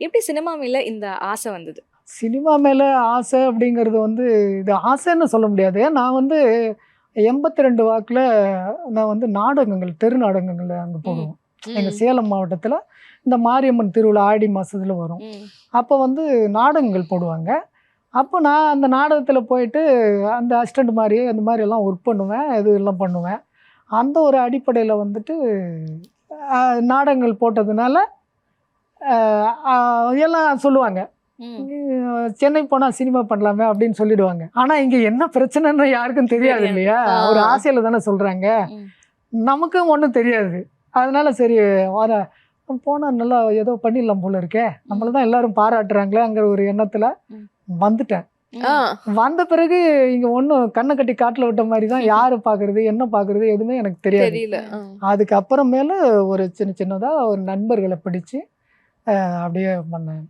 எப்படி சினிமா மேல இந்த ஆசை வந்தது? சினிமா மேலே ஆசை அப்படிங்கிறது வந்து இது ஆசைன்னு சொல்ல முடியாது. நான் வந்து 82 வாக்குல நான் வந்து நாடகங்கள், தெரு நாடகங்கள் அங்கே ம். போடுவோம். எங்கள் ம். சேலம் மாவட்டத்தில் இந்த மாரியம்மன் திருவிழா ஆடி மாதத்தில் வரும். ம். அப்போ வந்து நாடகங்கள் போடுவாங்க. அப்போ நான் அந்த நாடகத்தில் போயிட்டு அந்த அசிஸ்டண்ட் மாதிரி அந்த மாதிரி எல்லாம் ஒர்க் பண்ணுவேன். இது எல்லாம் பண்ணுவேன். அந்த ஒரு அடிப்படையில் வந்துட்டு நாடகங்கள் போட்டதுனால எல்லாம் சொல்லுவாங்க. ம். சென்னை போனா சினிமா பண்ணலாமே அப்படின்னு சொல்லிடுவாங்க. ஆனா இங்க என்ன பிரச்சனைன்னு யாருக்கும் தெரியாது தெரியாது. இல்லையா? ஒரு ஆசையில தானே சொல்றாங்க. ம். நமக்கும் ஒண்ணும் தெரியாது. அதனால சரி போனா நல்லா ஏதோ பண்ணிடலாம் போல இருக்கே. நம்மள தான் எல்லாரும் பாராட்டுறாங்களேங்கிற ஒரு எண்ணத்துல ம். வந்துட்டேன். ஆ. வந்த பிறகு இங்க ஒண்ணும் கண்ணை கட்டி காட்டுல விட்ட மாதிரி தான் யாரு பாக்குறது, என்ன பாக்குறது எதுவுமே எனக்கு தெரியாது. தெரியல. அதுக்கு அப்புறமேல ஒரு சின்னதா ஒரு நண்பர்களை பிடிச்சு அப்படியே பண்ணேன்.